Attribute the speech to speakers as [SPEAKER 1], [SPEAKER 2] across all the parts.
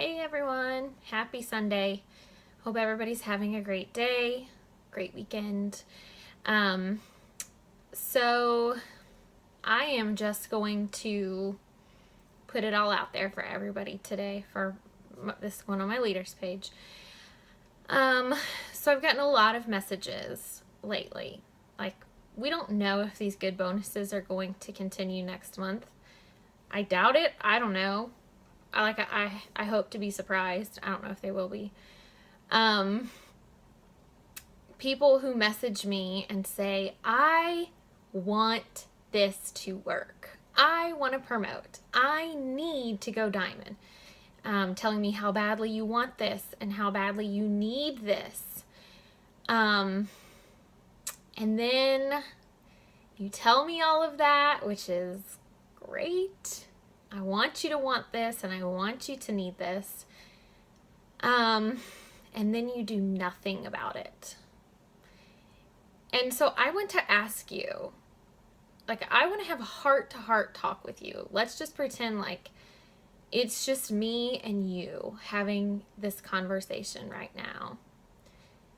[SPEAKER 1] Hey everyone, happy Sunday. Hope everybody's having a great day, great weekend. So I am just going to put it all out there for everybody today for this one on my leaders page. So I've gotten a lot of messages lately. Like, we don't know if these good bonuses are going to continue next month. I doubt it. I don't know. I hope to be surprised. I don't know if they will be. People who message me and say, I want this to work. I want to promote. I need to go diamond. Telling me how badly you want this and how badly you need this. And then you tell me all of that, which is great. I want you to want this and I want you to need this. And then you do nothing about it. And so I want to ask you, I want to have a heart-to-heart talk with you. Let's just pretend like it's just me and you having this conversation right now.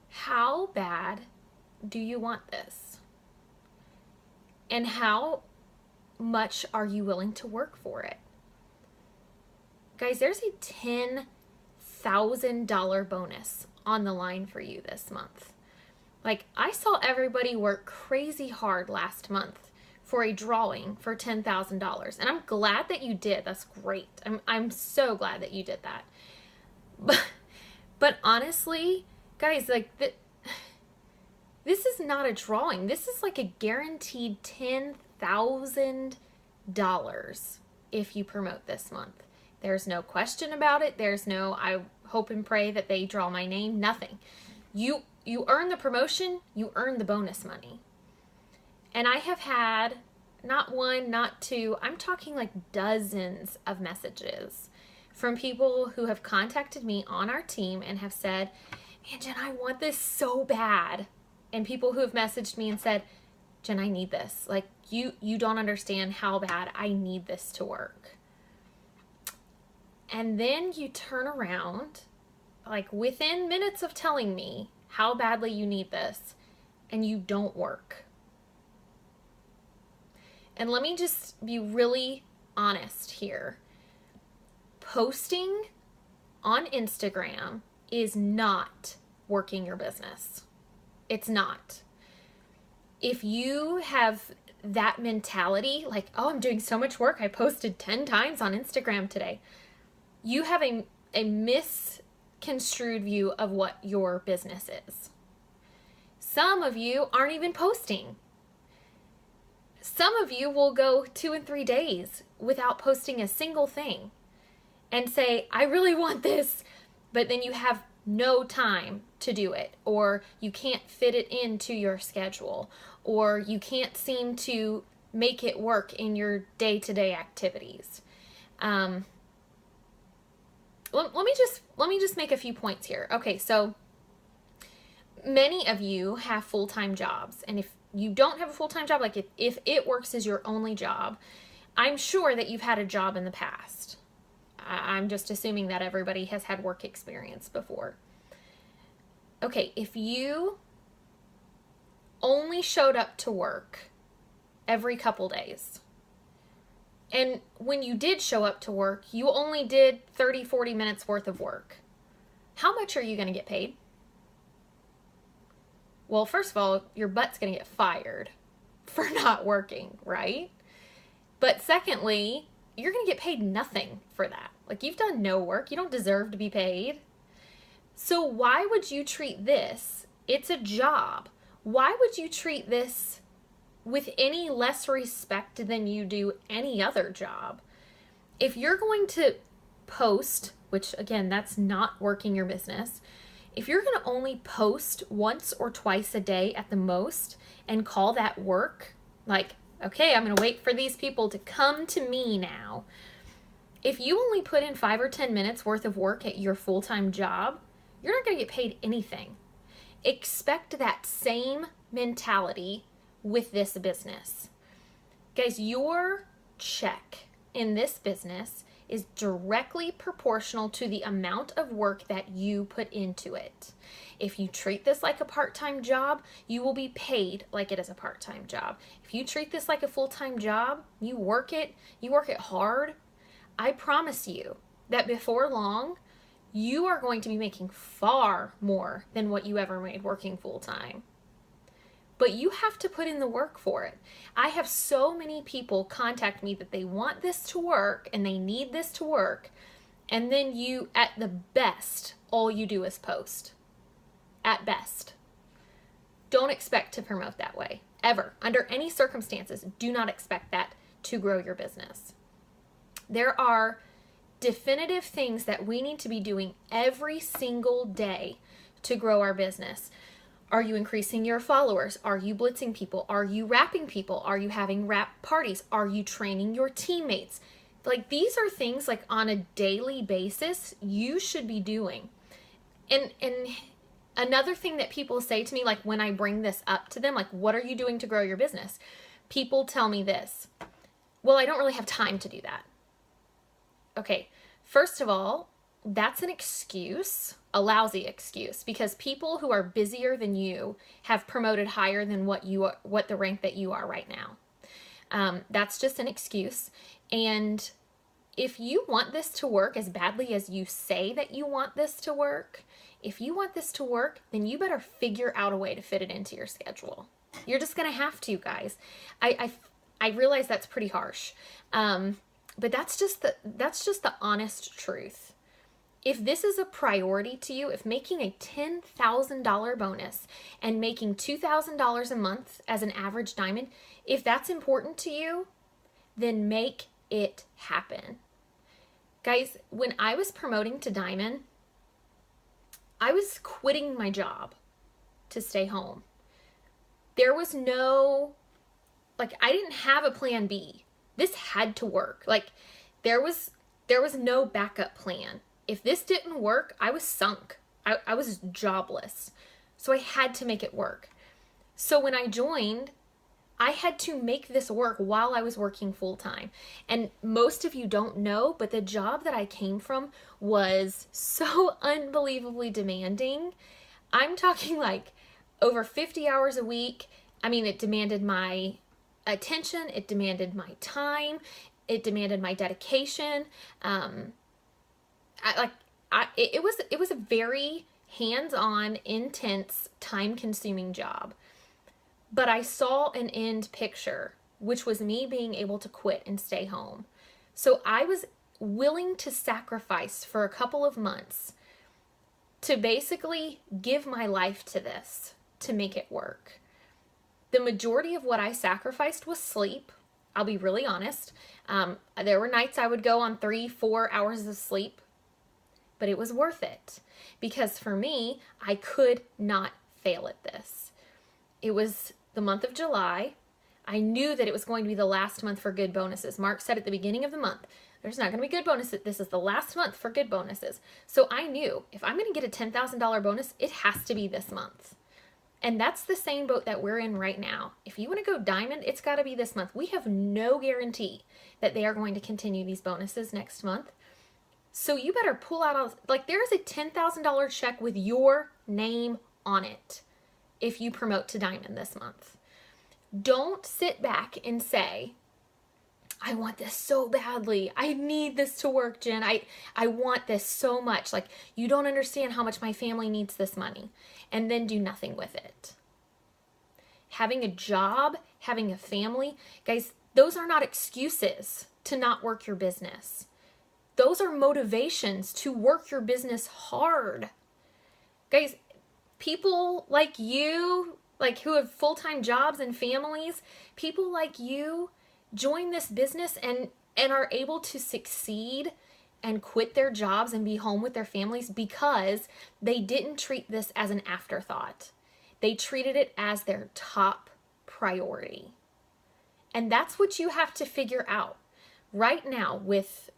[SPEAKER 1] How bad do you want this? And how much are you willing to work for it? Guys, there's a $10,000 bonus on the line for you this month. I saw everybody work crazy hard last month for a drawing for $10,000. And I'm glad that you did. That's great. I'm so glad that you did that. But honestly, guys, this is not a drawing. This is like a guaranteed $10,000 if you promote this month. There's no question about it. There's no, I hope and pray that they draw my name. Nothing. You earn the promotion, you earn the bonus money. And I have had not one, not two, I'm talking like dozens of messages from people who have contacted me on our team and have said, "Man, Jen, I want this so bad." And people who have messaged me and said, "Jen, I need this. You don't understand how bad I need this to work." And then you turn around, within minutes of telling me how badly you need this, and you don't work. And let me just be really honest here. Posting on Instagram is not working your business. It's not. If you have that mentality, oh, I'm doing so much work, I posted 10 times on Instagram today, you have a misconstrued view of what your business is. Some of you aren't even posting. Some of you will go 2 and 3 days without posting a single thing and say, I really want this, but then you have no time to do it, or you can't fit it into your schedule, or you can't seem to make it work in your day-to-day activities. Let me just make a few points here. Okay, so many of you have full-time jobs, and if you don't have a full-time job, if It Works is your only job, I'm sure that you've had a job in the past. I'm just assuming that everybody has had work experience before. Okay, if you only showed up to work every couple days, and when you did show up to work, you only did 30, 40 minutes worth of work, how much are you going to get paid? Well, first of all, your butt's going to get fired for not working, right? But secondly, you're going to get paid nothing for that. You've done no work. You don't deserve to be paid. So why would you treat this? It's a job. Why would you treat this with any less respect than you do any other job? If you're going to post, which again, that's not working your business, if you're going to only post once or twice a day at the most and call that work, okay, I'm going to wait for these people to come to me now. If you only put in 5 or 10 minutes worth of work at your full-time job, you're not going to get paid anything. Expect that same mentality with this business. Guys, your check in this business is directly proportional to the amount of work that you put into it. If you treat this like a part-time job, you will be paid like it is a part-time job. If you treat this like a full-time job, you work it hard, I promise you that before long, you are going to be making far more than what you ever made working full-time. But you have to put in the work for it. I have so many people contact me that they want this to work and they need this to work. And then you, at the best, all you do is post. At best. Don't expect to promote that way. Ever. Under any circumstances, do not expect that to grow your business. There are definitive things that we need to be doing every single day to grow our business. Are you increasing your followers? Are you blitzing people? Are you wrapping people? Are you having wrap parties? Are you training your teammates? Like, these are things like on a daily basis you should be doing. And another thing that people say to me, like when I bring this up to them, like, what are you doing to grow your business? People tell me this: well, I don't really have time to do that. Okay, first of all, that's an excuse, a lousy excuse, because people who are busier than you have promoted higher than what the rank that you are right now. That's just an excuse. And if you want this to work as badly as you say that you want this to work, if you want this to work, then you better figure out a way to fit it into your schedule. You're just going to have to, guys. I realize that's pretty harsh. But that's just the honest truth. If this is a priority to you, if making a $10,000 bonus and making $2,000 a month as an average diamond, if that's important to you, then make it happen. Guys, when I was promoting to diamond, I was quitting my job to stay home. There was no, I didn't have a plan B. This had to work. There was no backup plan. If this didn't work, I was sunk. I was jobless. So I had to make it work. So when I joined, I had to make this work while I was working full time. And most of you don't know, but the job that I came from was so unbelievably demanding. I'm talking over 50 hours a week. I mean, it demanded my attention. It demanded my time. It demanded my dedication. It was a very hands-on, intense, time-consuming job. But I saw an end picture, which was me being able to quit and stay home. So I was willing to sacrifice for a couple of months to basically give my life to this, to make it work. The majority of what I sacrificed was sleep. I'll be really honest. There were nights I would go on 3-4 hours of sleep, but it was worth it because for me, I could not fail at this. It was the month of July. I knew that it was going to be the last month for good bonuses. Mark said at the beginning of the month, there's not going to be good bonuses. This is the last month for good bonuses. So I knew if I'm going to get a $10,000 bonus, it has to be this month. And that's the same boat that we're in right now. If you want to go diamond, it's got to be this month. We have no guarantee that they are going to continue these bonuses next month. So you better pull out there's a $10,000 check with your name on it if you promote to diamond this month. Don't sit back and say, I want this so badly. I need this to work, Jen. I want this so much. You don't understand how much my family needs this money. And then do nothing with it. Having a job, having a family, guys, those are not excuses to not work your business. Those are motivations to work your business hard. Guys, people like you, who have full-time jobs and families, people like you join this business and are able to succeed and quit their jobs and be home with their families because they didn't treat this as an afterthought. They treated it as their top priority. And that's what you have to figure out right now with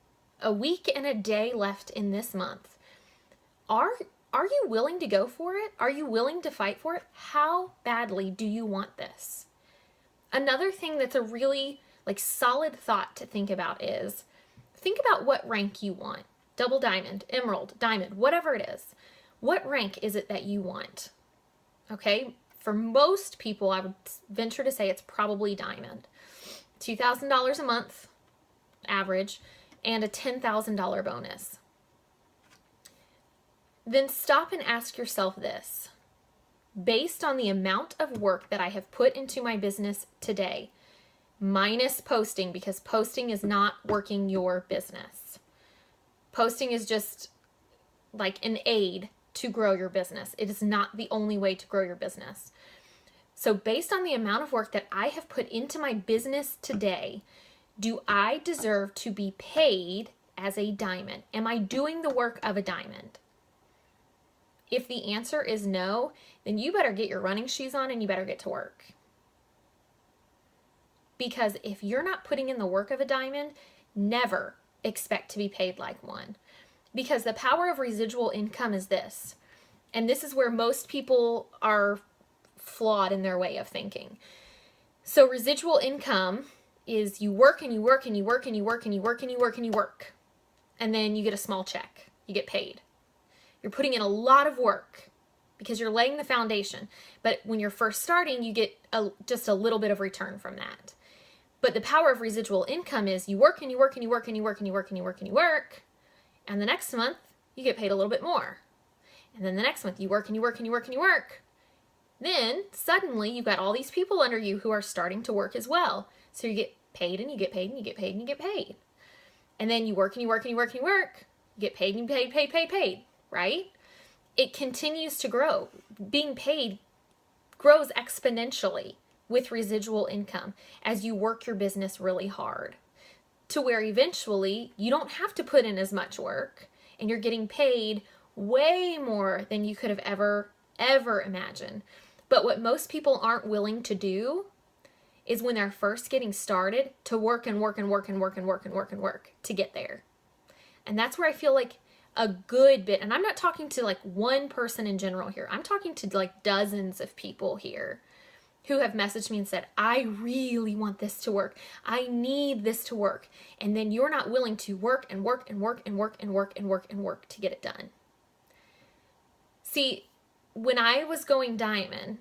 [SPEAKER 1] a week and a day left in this month. Are you willing to go for it? Are you willing to fight for it? How badly do you want this? Another thing that's a really solid thought to think about is think about what rank you want. Double diamond, emerald, diamond, whatever it is. What rank is it that you want? Okay, for most people, I would venture to say it's probably diamond. $2,000 a month average and a $10,000 bonus. Then stop and ask yourself this. Based on the amount of work that I have put into my business today, minus posting, because posting is not working your business. Posting is just like an aid to grow your business. It is not the only way to grow your business. So based on the amount of work that I have put into my business today, do I deserve to be paid as a diamond? Am I doing the work of a diamond? If the answer is no, then you better get your running shoes on and you better get to work. Because if you're not putting in the work of a diamond, never expect to be paid like one. Because the power of residual income is this, and this is where most people are flawed in their way of thinking. So residual income is you work and you work and you work and you work and you work and you work and you work, and then you get a small check. You get paid. You're putting in a lot of work because you're laying the foundation. But when you're first starting, you get just a little bit of return from that. But the power of residual income is you work and you work and you work and you work and you work and you work and you work, and the next month you get paid a little bit more. And then the next month you work and you work and you work and you work. Then suddenly you've got all these people under you who are starting to work as well. So you get paid and you get paid and you get paid and you get paid. And then you work and you work and you work and you work. You get paid and you paid, right? It continues to grow. Being paid grows exponentially with residual income as you work your business really hard, to where eventually you don't have to put in as much work and you're getting paid way more than you could have ever imagined. But what most people aren't willing to do is when they're first getting started to work and work and work and work and work and work and work to get there. And that's where I feel like a good bit, and I'm not talking to like one person in general here, I'm talking to like dozens of people here who have messaged me and said, I really want this to work. I need this to work. And then you're not willing to work and work and work and work and work and work and work to get it done. See, when I was going diamond,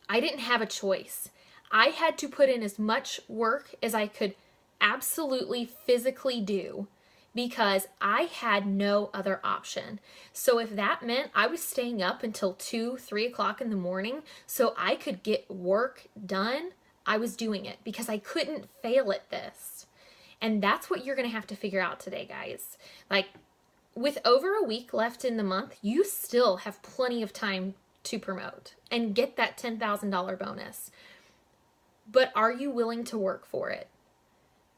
[SPEAKER 1] I didn't have a choice. I had to put in as much work as I could absolutely physically do because I had no other option. So if that meant I was staying up until 2, 3 o'clock in the morning so I could get work done, I was doing it because I couldn't fail at this. And that's what you're going to have to figure out today, guys. Like, with over a week left in the month, you still have plenty of time to promote and get that $10,000 bonus. But are you willing to work for it?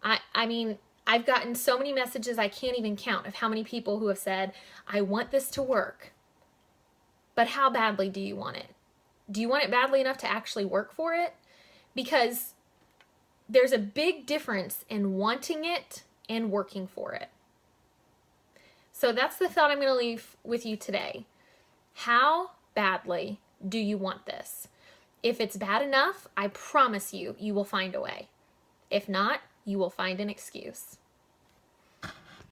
[SPEAKER 1] I mean, I've gotten so many messages I can't even count of how many people who have said, I want this to work. But how badly do you want it? Do you want it badly enough to actually work for it? Because there's a big difference in wanting it and working for it. So that's the thought I'm going to leave with you today. How badly do you want this? If it's bad enough, I promise you, you will find a way. If not, you will find an excuse.